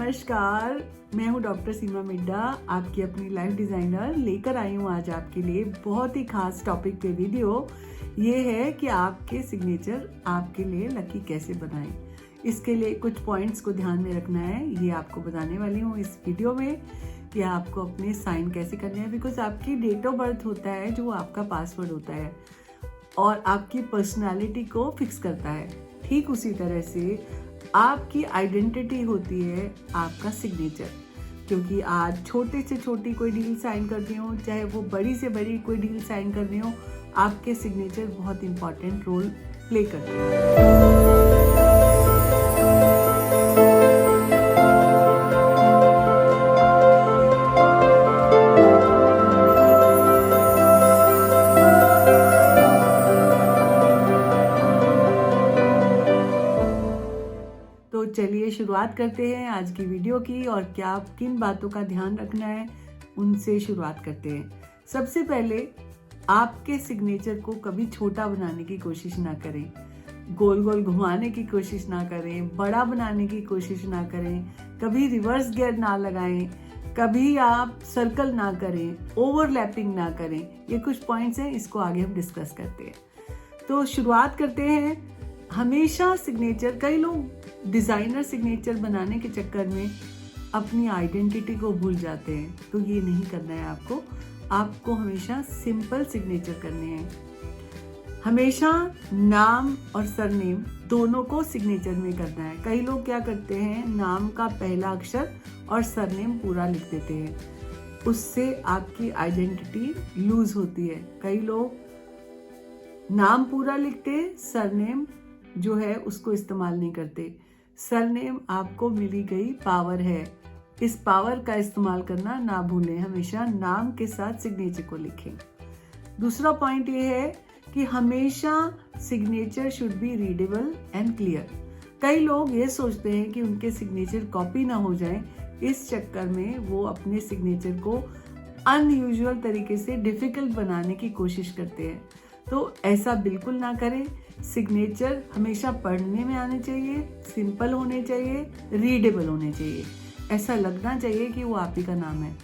नमस्कार, मैं हूं डॉक्टर सीमा मिड्डा, आपकी अपनी लाइफ डिज़ाइनर। लेकर आई हूं आज आपके लिए बहुत ही खास टॉपिक पे वीडियो। ये है कि आपके सिग्नेचर आपके लिए लकी कैसे बनाएं। इसके लिए कुछ पॉइंट्स को ध्यान में रखना है, ये आपको बताने वाली हूँ इस वीडियो में कि आपको अपने साइन कैसे करने हैं। बिकॉज आपकी डेट ऑफ बर्थ होता है जो आपका पासवर्ड होता है और आपकी पर्सनालिटी को फिक्स करता है। ठीक उसी तरह से आपकी आइडेंटिटी होती है आपका सिग्नेचर। क्योंकि आज छोटे से छोटी कोई डील साइन करनी हो, चाहे वो बड़ी से बड़ी कोई डील साइन करनी हो, आपके सिग्नेचर बहुत इंपॉर्टेंट रोल प्ले करते हैं। तो चलिए शुरुआत करते हैं आज की वीडियो की, और क्या किन बातों का ध्यान रखना है उनसे शुरुआत करते हैं। सबसे पहले आपके सिग्नेचर को कभी छोटा बनाने की कोशिश ना करें, गोल गोल घुमाने की कोशिश ना करें, बड़ा बनाने की कोशिश ना करें, कभी रिवर्स गियर ना लगाएं, कभी आप सर्कल ना करें, ओवरलैपिंग ना करें। ये कुछ पॉइंट्स हैं, इसको आगे हम डिस्कस करते हैं। तो शुरुआत करते हैं। हमेशा सिग्नेचर, कई लोग डिज़ाइनर सिग्नेचर बनाने के चक्कर में अपनी आइडेंटिटी को भूल जाते हैं, तो ये नहीं करना है आपको हमेशा सिंपल सिग्नेचर करने हैं। हमेशा नाम और सरनेम दोनों को सिग्नेचर में करना है। कई लोग क्या करते हैं, नाम का पहला अक्षर और सरनेम पूरा लिख देते हैं, उससे आपकी आइडेंटिटी लूज होती है। कई लोग नाम पूरा लिखते, सरनेम जो है उसको इस्तेमाल नहीं करते। सरनेम आपको मिली गई पावर है, इस पावर का इस्तेमाल करना ना भूलें। हमेशा नाम के साथ सिग्नेचर को लिखें। दूसरा पॉइंट ये है कि हमेशा signature should be readable and clear. कई लोग ये सोचते हैं कि उनके सिग्नेचर कॉपी ना हो जाए, इस चक्कर में वो अपने सिग्नेचर को अनयूजुअल तरीके से डिफिकल्ट बनाने की कोशिश करते हैं। तो ऐसा बिल्कुल ना करें। सिग्नेचर हमेशा पढ़ने में आने चाहिए, सिंपल होने चाहिए, रीडेबल होने चाहिए, ऐसा लगना चाहिए कि वो आप ही का नाम है।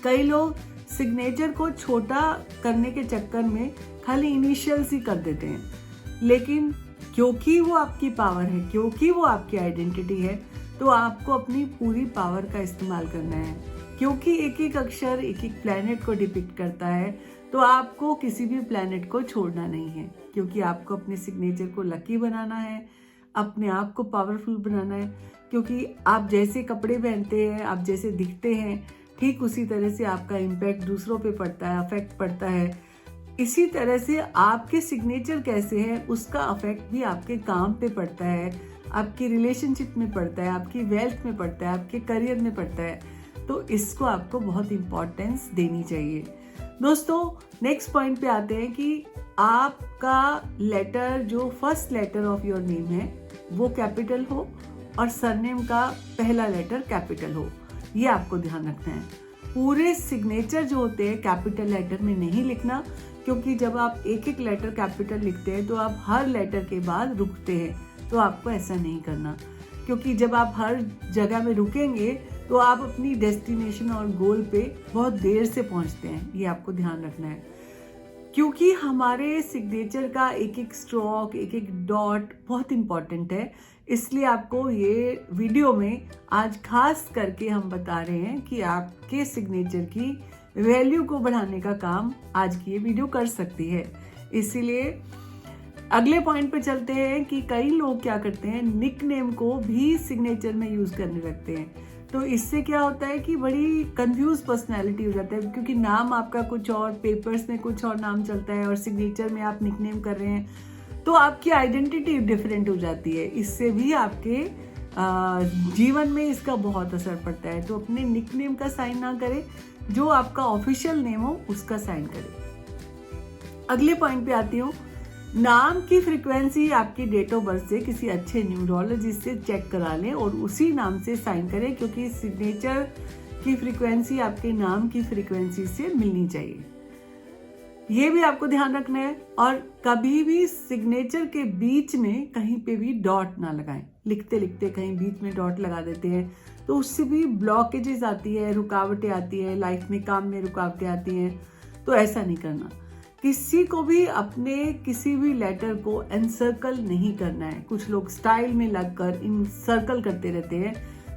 कई लोग सिग्नेचर को छोटा करने के चक्कर में खाली इनिशियल्स ही कर देते हैं, लेकिन क्योंकि वो आपकी पावर है, क्योंकि वो आपकी आइडेंटिटी है, तो आपको अपनी पूरी पावर का इस्तेमाल करना है। क्योंकि एक एक अक्षर एक एक प्लैनेट को डिपिक्ट करता है, तो आपको किसी भी प्लैनेट को छोड़ना नहीं है। क्योंकि आपको अपने सिग्नेचर को लकी बनाना है, अपने आप को पावरफुल बनाना है। क्योंकि आप जैसे कपड़े पहनते हैं, आप जैसे दिखते हैं, ठीक उसी तरह से आपका इम्पैक्ट दूसरों पे पड़ता है, अफेक्ट पड़ता है। इसी तरह से आपके सिग्नेचर कैसे हैं उसका अफेक्ट भी आपके काम पे पड़ता है, आपकी रिलेशनशिप में पड़ता है, आपकी वेल्थ में पड़ता है, आपके करियर में पड़ता है। तो इसको आपको बहुत इम्पोर्टेंस देनी चाहिए। दोस्तों, नेक्स्ट पॉइंट पे आते हैं कि आपका लेटर, जो first letter of your name है, वो कैपिटल हो और सरनेम का पहला लेटर कैपिटल हो। ये आपको ध्यान रखना है। पूरे सिग्नेचर जो होते हैं कैपिटल लेटर में नहीं लिखना, क्योंकि जब आप एक एक लेटर कैपिटल लिखते हैं तो आप हर लेटर के बाद रुकते हैं। तो आपको ऐसा नहीं करना, क्योंकि जब आप हर जगह में रुकेंगे तो आप अपनी डेस्टिनेशन और गोल पे बहुत देर से पहुंचते हैं। ये आपको ध्यान रखना है। क्योंकि हमारे सिग्नेचर का एक एक स्ट्रोक, एक एक डॉट बहुत इंपॉर्टेंट है, इसलिए आपको ये वीडियो में आज खास करके हम बता रहे हैं कि आपके सिग्नेचर की वैल्यू को बढ़ाने का काम आज की ये वीडियो कर सकती है। इसीलिए अगले पॉइंट पे चलते हैं कि कई लोग क्या करते हैं, निकनेम को भी सिग्नेचर में यूज करने लगते हैं। तो इससे क्या होता है कि बड़ी कंफ्यूज पर्सनैलिटी हो जाता है, क्योंकि नाम आपका कुछ और, पेपर्स में कुछ और नाम चलता है और सिग्नेचर में आप निकनेम कर रहे हैं, तो आपकी आइडेंटिटी डिफरेंट हो जाती है। इससे भी आपके जीवन में इसका बहुत असर पड़ता है। तो अपने निकनेम का साइन ना करें, जो आपका ऑफिशियल नेम हो उसका साइन करें। अगले पॉइंट पे आती हूँ। नाम की फ्रीक्वेंसी आपकी डेट ऑफ बर्थ से किसी अच्छे न्यूरोलॉजिस्ट से चेक करा लें और उसी नाम से साइन करें, क्योंकि सिग्नेचर की फ्रीक्वेंसी आपके नाम की फ्रीक्वेंसी से मिलनी चाहिए। ये भी आपको ध्यान रखना है। और कभी भी सिग्नेचर के बीच में कहीं पे भी डॉट ना लगाएं। लिखते लिखते कहीं बीच में डॉट लगा देते हैं तो उससे भी ब्लॉकेजेस आती है, रुकावटें आती है, लाइफ में काम में रुकावटें आती हैं। तो ऐसा नहीं करना। किसी को भी अपने किसी भी लेटर को एनसर्कल नहीं करना है। कुछ लोग स्टाइल में लगकर इन सर्कल करते रहते हैं,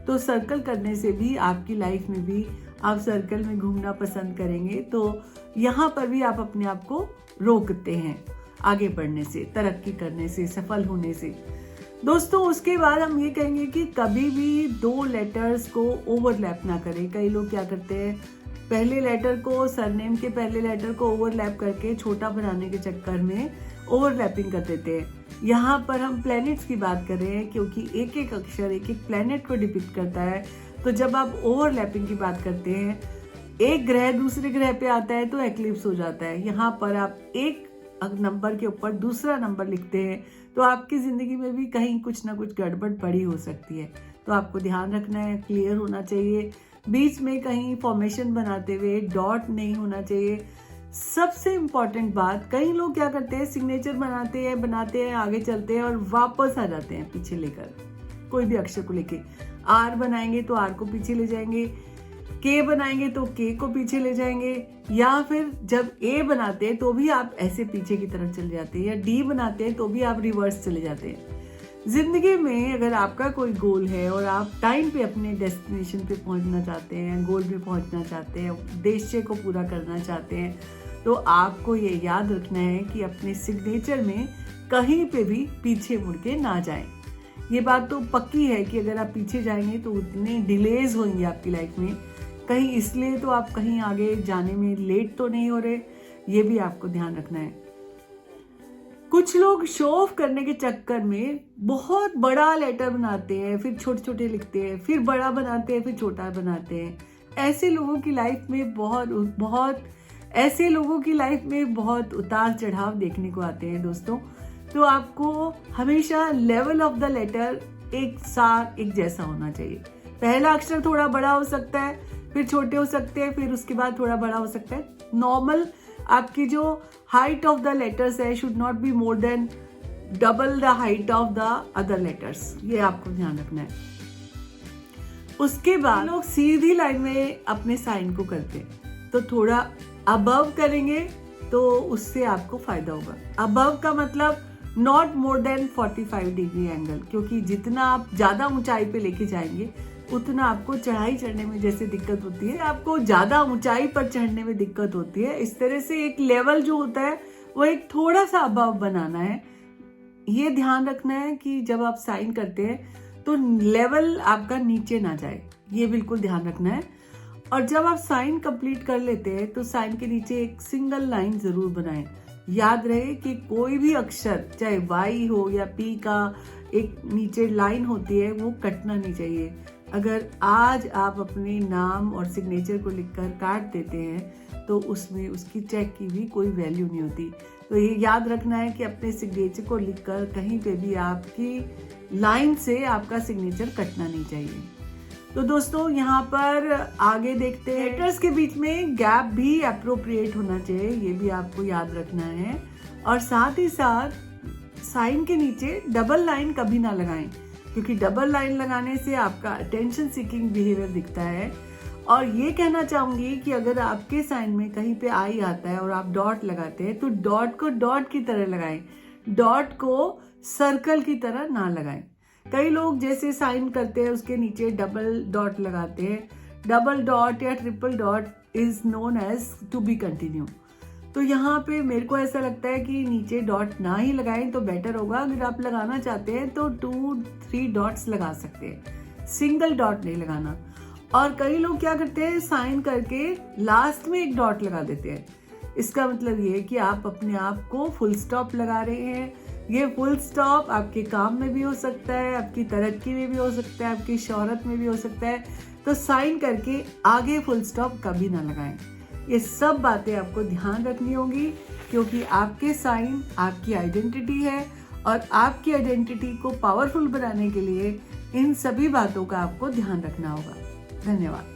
तो सर्कल करने से भी आपकी लाइफ में भी आप सर्कल में घूमना पसंद करेंगे, तो यहाँ पर भी आप अपने आप को रोकते हैं आगे बढ़ने से, तरक्की करने से, सफल होने से। दोस्तों उसके बाद हम ये कहेंगे कि कभी भी 2 लेटर्स को ओवरलैप ना करें। कई लोग क्या करते हैं, पहले लेटर को, सरनेम के पहले लेटर को ओवरलैप करके छोटा बनाने के चक्कर में ओवरलैपिंग कर देते हैं। यहाँ पर हम प्लैनेट्स की बात कर रहे हैं, क्योंकि एक एक अक्षर एक एक प्लैनेट को डिपिक्ट करता है। तो जब आप ओवरलैपिंग की बात करते हैं, एक ग्रह दूसरे ग्रह पे आता है तो एक्लिप्स हो जाता है। यहाँ पर आप एक नंबर के ऊपर दूसरा नंबर लिखते हैं तो आपकी जिंदगी में भी कहीं कुछ ना कुछ गड़बड़ पड़ी हो सकती है। तो आपको ध्यान रखना है, क्लियर होना चाहिए। बीच में कहीं फॉर्मेशन बनाते हुए डॉट नहीं होना चाहिए। सबसे इम्पोर्टेंट बात, कई लोग क्या करते हैं, सिग्नेचर बनाते हैं, आगे चलते हैं और वापस आ जाते हैं पीछे लेकर। कोई भी अक्षर को लेके आर बनाएंगे तो आर को पीछे ले जाएंगे, के बनाएंगे तो के को पीछे ले जाएंगे, या फिर जब ए बनाते हैं तो भी आप ऐसे पीछे की तरफ चले जाते हैं, या डी बनाते हैं तो भी आप रिवर्स चले जाते हैं। जिंदगी में अगर आपका कोई गोल है और आप टाइम पे अपने डेस्टिनेशन पे पहुंचना चाहते हैं, गोल पे पहुंचना चाहते हैं, उद्देश्य को पूरा करना चाहते हैं, तो आपको ये याद रखना है कि अपने सिग्नेचर में कहीं पे भी पीछे मुड़ के ना जाएं। ये बात तो पक्की है कि अगर आप पीछे जाएंगे तो उतने डिलेज होंगे आपकी लाइफ में, कहीं इसलिए तो आप कहीं आगे जाने में लेट तो नहीं हो रहे, ये भी आपको ध्यान रखना है। कुछ लोग शो ऑफ करने के चक्कर में बहुत बड़ा लेटर बनाते हैं, फिर छोटे छोटे लिखते हैं, फिर बड़ा बनाते हैं, फिर छोटा बनाते हैं। ऐसे लोगों की लाइफ में बहुत उतार चढ़ाव देखने को आते हैं दोस्तों। तो आपको हमेशा लेवल ऑफ द लेटर एक साथ एक जैसा होना चाहिए। पहला अक्षर थोड़ा बड़ा हो सकता है, फिर छोटे हो सकते हैं, फिर उसके बाद थोड़ा बड़ा हो सकता है। नॉर्मल आपकी जो हाइट ऑफ द लेटर्स है should not be more than double the height of the other letters, ये आपको ध्यान रखना है। उसके बाद लोग सीधी लाइन में अपने साइन को करते हैं, तो थोड़ा अबव करेंगे तो उससे आपको फायदा होगा। अबव का मतलब not more than 45 degree angle, क्योंकि जितना आप ज्यादा ऊंचाई पे लेके जाएंगे उतना आपको चढ़ाई चढ़ने में जैसे दिक्कत होती है, आपको ज्यादा ऊंचाई पर चढ़ने में दिक्कत होती है। इस तरह से एक लेवल जो होता है वो एक थोड़ा सा अबव बनाना है। ये ध्यान रखना है कि जब आप साइन करते हैं तो लेवल आपका नीचे ना जाए, ये बिल्कुल ध्यान रखना है। और जब आप साइन कंप्लीट कर लेते हैं तो साइन के नीचे एक सिंगल लाइन जरूर बनाएं। याद रहे कि कोई भी अक्षर, चाहे वाई हो या पी का एक नीचे लाइन होती है, वो कटना नहीं चाहिए। अगर आज आप अपने नाम और सिग्नेचर को लिखकर काट देते हैं तो उसमें उसकी चेक की भी कोई वैल्यू नहीं होती। तो ये याद रखना है कि अपने सिग्नेचर को लिखकर कहीं पे भी आपकी लाइन से आपका सिग्नेचर कटना नहीं चाहिए। तो दोस्तों यहाँ पर आगे देखते हैं, लेटर्स के बीच में गैप भी अप्रोप्रिएट होना चाहिए, ये भी आपको याद रखना है। और साथ ही साथ साइन के नीचे डबल लाइन कभी ना लगाएं, क्योंकि डबल लाइन लगाने से आपका अटेंशन सीकिंग बिहेवियर दिखता है। और ये कहना चाहूंगी कि अगर आपके साइन में कहीं पे आई आता है और आप डॉट लगाते हैं तो डॉट को डॉट की तरह लगाएं, डॉट को सर्कल की तरह ना लगाएं। कई लोग जैसे साइन करते हैं उसके नीचे डबल डॉट लगाते हैं। डबल डॉट या triple dot is known as to be continue. तो यहाँ पे मेरे को ऐसा लगता है कि नीचे डॉट ना ही लगाएं तो बेटर होगा। अगर आप लगाना चाहते हैं तो 2-3 डॉट्स लगा सकते हैं, सिंगल डॉट नहीं लगाना। और कई लोग क्या करते हैं, साइन करके लास्ट में एक डॉट लगा देते हैं। इसका मतलब ये है कि आप अपने आप को फुल स्टॉप लगा रहे हैं। ये फुल स्टॉप आपके काम में भी हो सकता है, आपकी तरक्की में भी हो सकता है, आपकी शोहरत में भी हो सकता है। तो साइन करके आगे फुल स्टॉप कभी ना लगाएं। ये सब बातें आपको ध्यान रखनी होगी, क्योंकि आपके साइन आपकी आइडेंटिटी है और आपकी आइडेंटिटी को पावरफुल बनाने के लिए इन सभी बातों का आपको ध्यान रखना होगा। धन्यवाद।